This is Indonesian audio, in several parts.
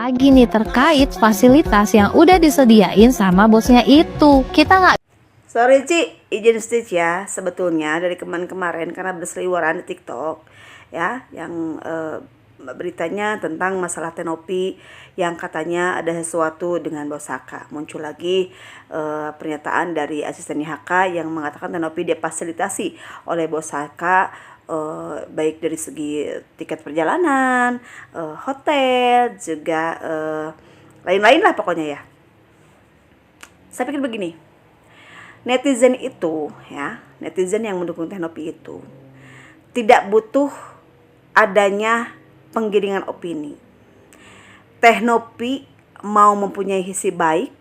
lagi nih terkait fasilitas yang udah disediain sama bosnya itu. Kita nggak... Sorry Ci, izin stage ya. Sebetulnya dari kemarin karena berseliweran di TikTok ya, yang beritanya tentang masalah Tenopi yang katanya ada sesuatu dengan Bos Haka. Muncul lagi pernyataan dari asisten HK yang mengatakan Tenopi difasilitasi oleh Bos Haka, baik dari segi tiket perjalanan, hotel, juga lain-lain lah pokoknya ya. Saya pikir begini, netizen itu ya, netizen yang mendukung Tenopi itu tidak butuh adanya penggiringan opini. Tenopi mau mempunyai sisi baik,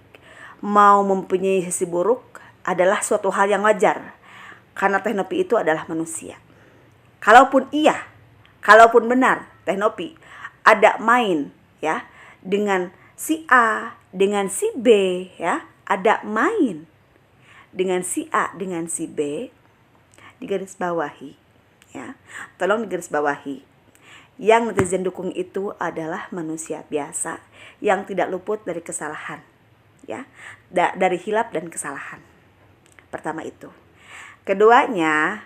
mau mempunyai sisi buruk adalah suatu hal yang wajar, karena Tenopi itu adalah manusia. Kalaupun benar Tenopi ada main ya dengan si A, dengan si B ya, ada main dengan si A, dengan si B, digarisbawahi ya. Tolong digarisbawahi. Yang netizen dukung itu adalah manusia biasa yang tidak luput dari kesalahan ya, dari hilap dan kesalahan. Pertama itu. Keduanya,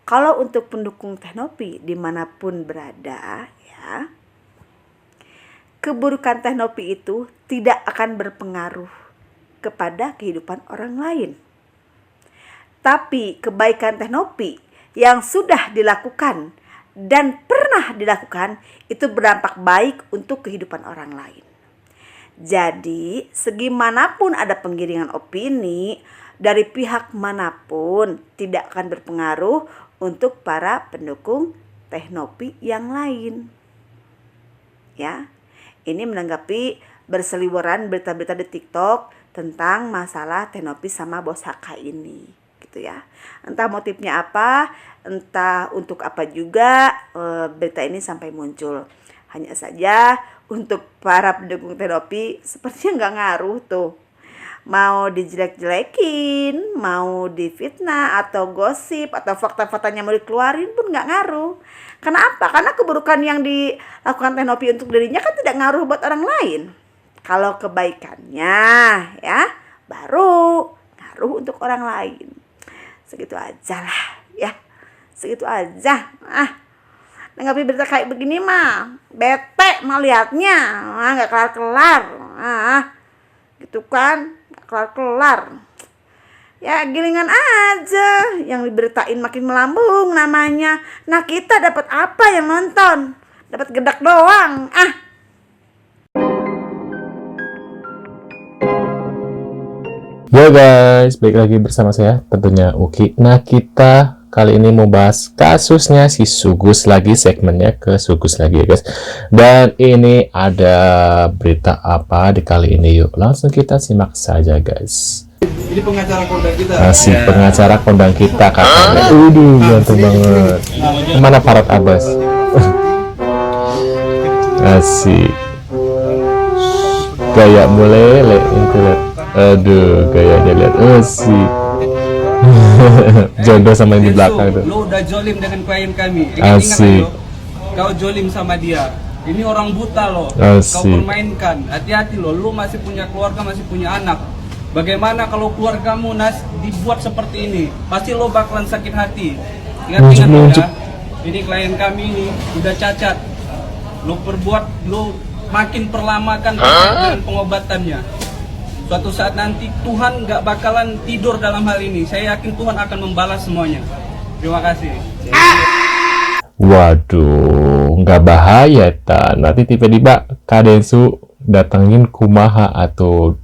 kalau untuk pendukung Tenopi dimanapun berada ya, keburukan Tenopi itu tidak akan berpengaruh kepada kehidupan orang lain. Tapi kebaikan Tenopi yang sudah dilakukan dan pernah dilakukan itu berdampak baik untuk kehidupan orang lain. Jadi segimanapun ada penggiringan opini dari pihak manapun tidak akan berpengaruh untuk para pendukung Tenopi yang lain. Ya, ini menanggapi berseliweran berita-berita di TikTok tentang masalah Tenopi sama Bos Haka ini, gitu ya. Entah motifnya apa, entah untuk apa juga berita ini sampai muncul. Hanya saja untuk para pendukung Tenopi sepertinya nggak ngaruh tuh. Mau dijelek-jelekin, mau difitnah atau gosip atau fakta-faktanya mau dikeluarin pun nggak ngaruh. Kenapa? Karena keburukan yang dilakukan Tenopi untuk dirinya kan tidak ngaruh buat orang lain. Kalau kebaikannya ya baru ngaruh untuk orang lain. Segitu aja lah ya, segitu aja. Nanggapi berita kayak begini mah bete mah liatnya, nggak kelar-kelar. Gitu kan, kelar-kelar. Ya gilingan aja, yang diberitain makin melambung namanya. Nah kita dapat apa yang nonton? Dapat gedak doang. Yo guys, balik lagi bersama saya tentunya Uki. Nah kita kali ini mau bahas kasusnya si Sugus lagi, segmennya ke Sugus lagi ya guys. Dan ini ada berita apa di kali ini, yuk langsung kita simak saja guys. Ini pengacara kondang kita. Masih pengacara kondang kita katanya. Ganteng banget. Kemana Farad Abbas? Asik. Gaya mulai itu lihat. Aduh, gayanya lihat. Asik. Jodoh sama yang di belakang tuh. Lo udah jolim dengan klien kami. Asik. Kau jolim sama dia. Ini orang buta lo. Asik. Kau permainkan. Hati-hati lo. Lo masih punya keluarga, masih punya anak. Bagaimana kalau keluargamu dibuat seperti ini? Pasti lo bakalan sakit hati. Ingat-ingat lo ya. Ini klien kami ini udah cacat. Lo makin perlamakan dengan pengobatannya. Suatu saat nanti Tuhan nggak bakalan tidur dalam hal ini. Saya yakin Tuhan akan membalas semuanya. Terima kasih. Waduh, nggak bahaya nanti tiba-tiba Kadensu datangin kumaha atau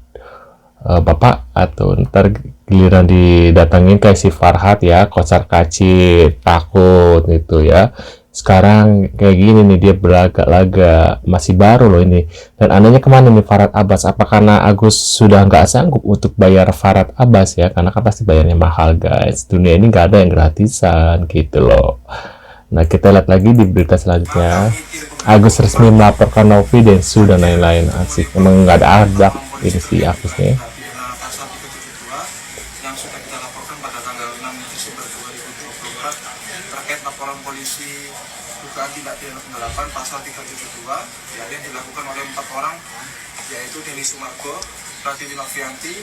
bapak, atau ntar giliran didatengin kayak si Farhad ya, kocar kacir, takut gitu ya. Sekarang kayak gini nih, dia berlagak-lagak, masih baru loh ini. Dan anehnya kemana nih Farhad Abbas? Apa karena Agus sudah nggak sanggup untuk bayar Farhad Abbas ya? Karena kan pasti bayarnya mahal guys. Dunia ini nggak ada yang gratisan gitu loh. Nah kita lihat lagi di berita selanjutnya. Agus resmi melaporkan Novi dan sudah lain-lain. Asik, emang nggak ada adab ini si Agus nih. Yang sudah kita laporkan pada tanggal 6 Desember 2024 terkait laporan polisi dugaan tindak pidana penggelapan melakukan pasal 372 yang dilakukan oleh 4 orang, yaitu Denny Sumargo, Pratiwi Novianti,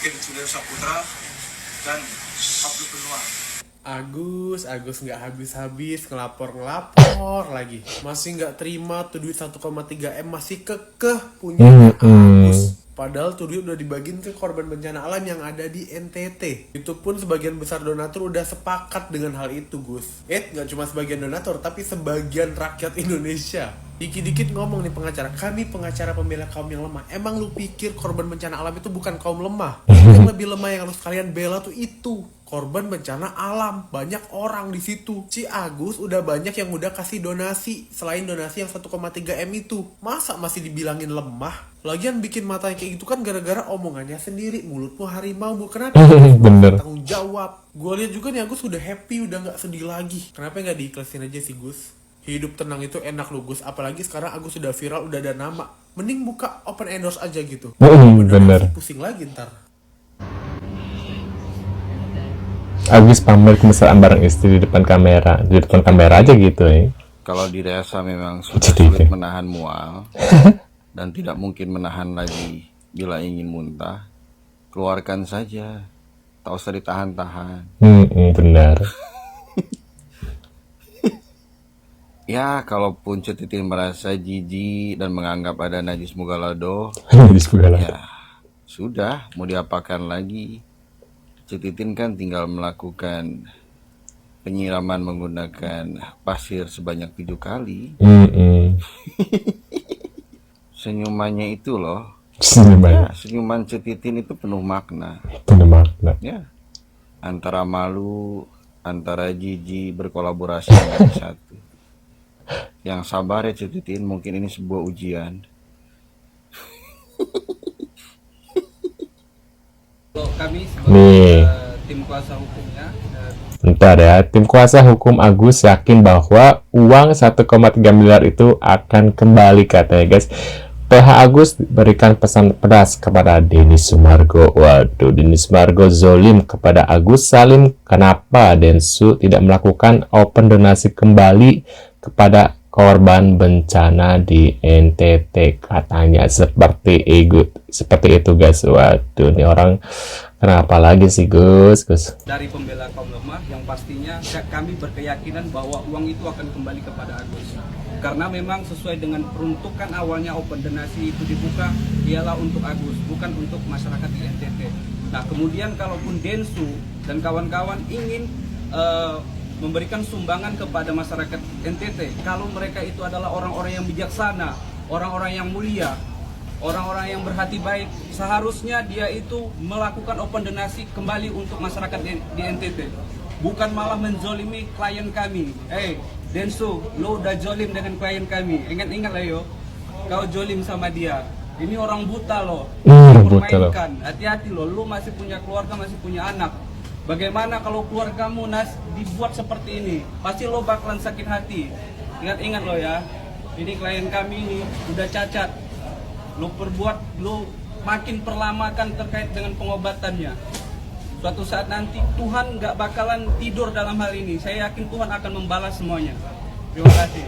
Kim Julio Saputra, dan Pablo Benua. Agus nggak habis-habis ngelapor lagi, masih nggak terima tuh duit 1,3 M, masih kekeh punya Agus. Padahal tuh duit udah dibagiin ke korban bencana alam yang ada di NTT. Itu pun sebagian besar donatur udah sepakat dengan hal itu, Gus. Nggak cuma sebagian donatur, tapi sebagian rakyat Indonesia. Dikit-dikit ngomong nih pengacara, kami pengacara pembela kaum yang lemah. Emang lu pikir korban bencana alam itu bukan kaum lemah? Yang lebih lemah yang harus kalian bela tuh itu korban bencana alam. Banyak orang di situ. Si Agus udah banyak yang udah kasih donasi selain donasi yang 1,3 M itu. Masa masih dibilangin lemah? Lagian bikin matanya kayak gitu kan gara-gara omongannya sendiri. Mulutmu harimau, bu. Kenapa? Bener. Tanggung jawab. Gue lihat juga nih Agus udah happy, udah nggak sedih lagi. Kenapa nggak diikhlasin aja sih, Gus? Hidup tenang itu enak loh, Gus. Apalagi sekarang Agus sudah viral, udah ada nama. Mending buka open endorse aja gitu. Bener. Pusing lagi ntar. Agus pamer kemesraan bareng istri di depan kamera aja gitu ya. Kalau dirasa memang sudah sulit menahan mual dan tidak mungkin menahan lagi bila ingin muntah, keluarkan saja, tak usah ditahan-tahan. Benar. Ya, kalaupun Cetitin merasa jijik dan menganggap ada najis mugalado, ya sudah, mau diapakan lagi. Cetitin kan tinggal melakukan penyiraman menggunakan pasir sebanyak 7 kali. Senyumannya itu loh. Senyuman Cetitin itu penuh makna. Ya. Antara malu, antara jijik berkolaborasi menjadi satu. Yang sabar ya Cetitin, mungkin ini sebuah ujian. Kalau kami sebagai tim kuasa hukumnya, Bentar ya, tim kuasa hukum Agus yakin bahwa uang 1,3 miliar itu akan kembali katanya guys. PH Agus berikan pesan pedas kepada Denny Sumargo. Waduh, Denny Sumargo zolim kepada Agus Salim. Kenapa Densu tidak melakukan open donasi kembali kepada korban bencana di NTT, katanya seperti itu guys. Waduh, ini orang kenapa lagi sih Gus? Dari pembela kaum lemah yang pastinya kami berkeyakinan bahwa uang itu akan kembali kepada Agus, karena memang sesuai dengan peruntukan awalnya open donasi itu dibuka ialah untuk Agus, bukan untuk masyarakat di NTT. Nah kemudian kalaupun Densu dan kawan-kawan ingin memberikan sumbangan kepada masyarakat NTT, kalau mereka itu adalah orang-orang yang bijaksana, orang-orang yang mulia, orang-orang yang berhati baik, seharusnya dia itu melakukan open donasi kembali untuk masyarakat di NTT, bukan malah menzolimi klien kami. Densu, lo udah jolim dengan klien kami, ingat-ingat lah yo, kau jolim sama dia. Ini orang buta loh, permainkan, hati-hati loh, lo masih punya keluarga, masih punya anak. Bagaimana kalau keluargamu dibuat seperti ini? Pasti lo bakalan sakit hati. Ingat-ingat lo ya, ini klien kami ini udah cacat. Lo makin perlamakan terkait dengan pengobatannya. Suatu saat nanti Tuhan nggak bakalan tidur dalam hal ini. Saya yakin Tuhan akan membalas semuanya. Terima kasih.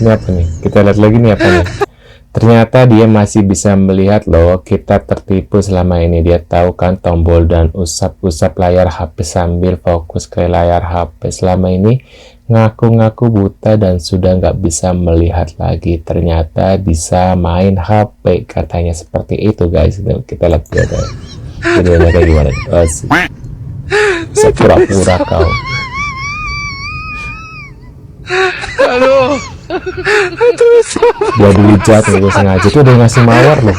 Ini apa nih? Kita lihat lagi nih apa nih? Ternyata dia masih bisa melihat loh, kita tertipu selama ini. Dia tahu kan tombol dan usap-usap layar HP sambil fokus ke layar HP. Selama ini ngaku-ngaku buta dan sudah nggak bisa melihat lagi. Ternyata bisa main HP, katanya seperti itu guys. Kita lihat videonya kayak gimana. Sepura-pura kau. Dia dilihat nih sengaja tuh udah ngasih mawar loh.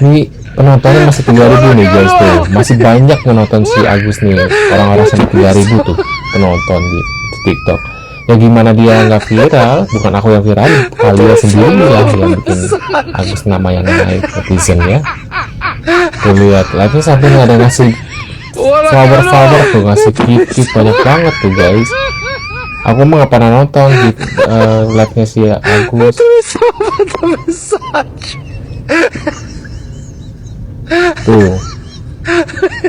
Ini penontonnya masih 3.000 nih guys tuh. Masih banyak menonton si Agus nih. Orang-orang sampai 3.000 tuh penonton di TikTok. Ya gimana dia nggak viral? Bukan aku yang viral, kalian sendiri lah yang bikin Agus nama yang naik netizen ya. Tuh lihat, live-nya sampai nggak ada ngasih flower tuh, ngasih kiki banyak banget tuh guys. Aku mah nggak pernah nonton di live-nya si Agus. Tuh,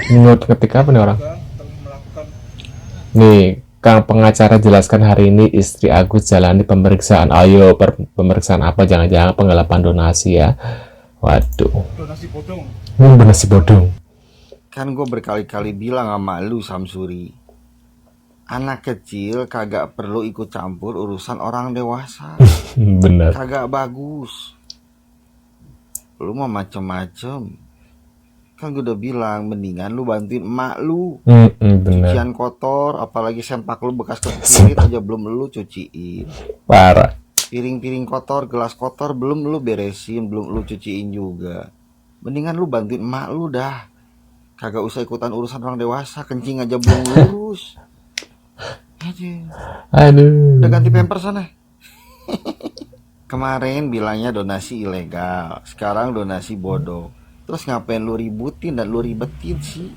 menurut ketika apa nih orang? Nih, Kang pengacara jelaskan hari ini istri Agus jalani pemeriksaan. Ayo, pemeriksaan apa? Jangan-jangan penggelapan donasi ya. Waduh. Donasi bodong. Donasi bodong. Kan gue berkali-kali bilang sama lu Samsuri, anak kecil kagak perlu ikut campur urusan orang dewasa. Bener. Kagak bagus. Lu mah macem-macem. Kan gue udah bilang, mendingan lu bantuin emak lu. Bener. Cucian kotor, apalagi sempak lu bekas kepirit aja belum lu cuciin. Parah. Piring-piring kotor, gelas kotor belum lu beresin, belum lu cuciin juga. Mendingan lu bantuin emak lu dah. Kagak usah ikutan urusan orang dewasa, kencing aja belum lurus. Aduh. Udah ganti pamper sana. Kemarin bilangnya donasi ilegal, sekarang donasi bodoh. Terus ngapain lu ributin dan lu ribetin sih?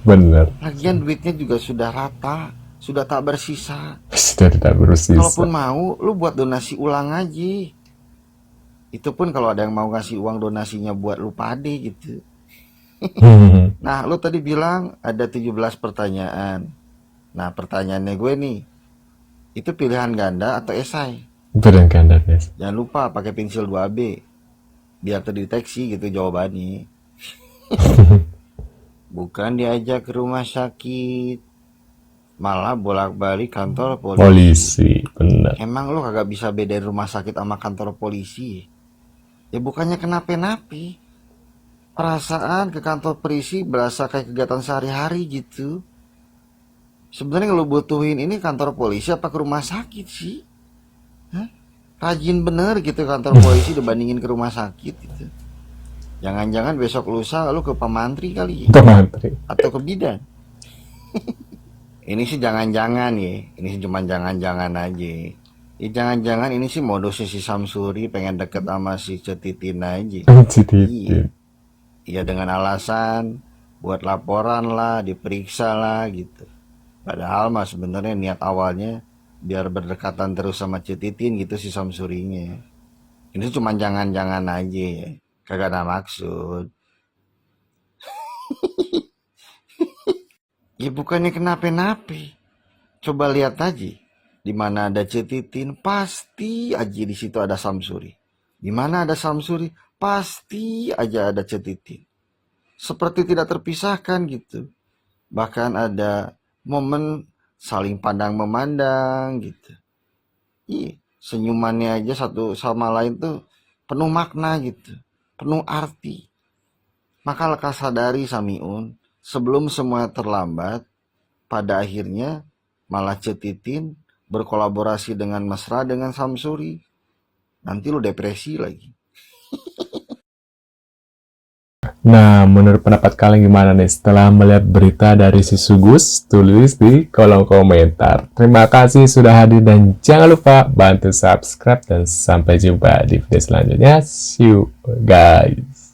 Bener. Lagian duitnya juga sudah rata, sudah tak bersisa. Sudah tidak bersisa. Kalaupun mau, lu buat donasi ulang aja. Itu pun kalau ada yang mau ngasih uang donasinya buat lu pade gitu. Nah, lu tadi bilang ada 17 pertanyaan. Nah, pertanyaannya gue nih, itu pilihan ganda atau esai? Pilihan ganda, guys. Jangan lupa pakai pensil 2B biar terdeteksi gitu jawabannya. Bukan diajak ke rumah sakit, malah bolak-balik kantor polisi. Bener. Emang lu kagak bisa bedain rumah sakit sama kantor polisi? Ya bukannya kenapa-napi. Perasaan ke kantor polisi berasa kayak kegiatan sehari-hari gitu. Sebenarnya kalau butuhin ini kantor polisi apa ke rumah sakit sih? Hah? Rajin bener gitu kantor polisi dibandingin ke rumah sakit gitu. Jangan-jangan besok lusa lu ke pemantri kali ya? Pemantri. Atau ke bidan. Ini sih jangan-jangan ya. Ini sih cuma jangan-jangan aja. Ya jangan-jangan ini sih modusnya si Samsuri pengen deket sama si Cetitin aja. Cetitin. Iya dengan alasan buat laporan lah, diperiksa lah gitu. Padahal mah sebenarnya niat awalnya biar berdekatan terus sama Cetitin gitu si Samsurinya. Ini cuma jangan-jangan aja ya. Kagak ada maksud. Ya bukannya kenapa-napa. Coba lihat aja. Di mana ada Cetitin, pasti aja di situ ada Samsuri. Di mana ada Samsuri, pasti aja ada Cetitin. Seperti tidak terpisahkan gitu. Bahkan ada momen saling pandang memandang gitu. Iya, senyumannya aja satu sama lain tuh penuh makna gitu, penuh arti. Maka lekas sadari Samiun, sebelum semua terlambat, pada akhirnya malah Cetitin berkolaborasi dengan mesra dengan Samsuri. Nanti lu depresi lagi. Nah, menurut pendapat kalian gimana nih setelah melihat berita dari si Sugus? Tulis di kolom komentar. Terima kasih sudah hadir dan jangan lupa bantu subscribe dan sampai jumpa di video selanjutnya. See you guys.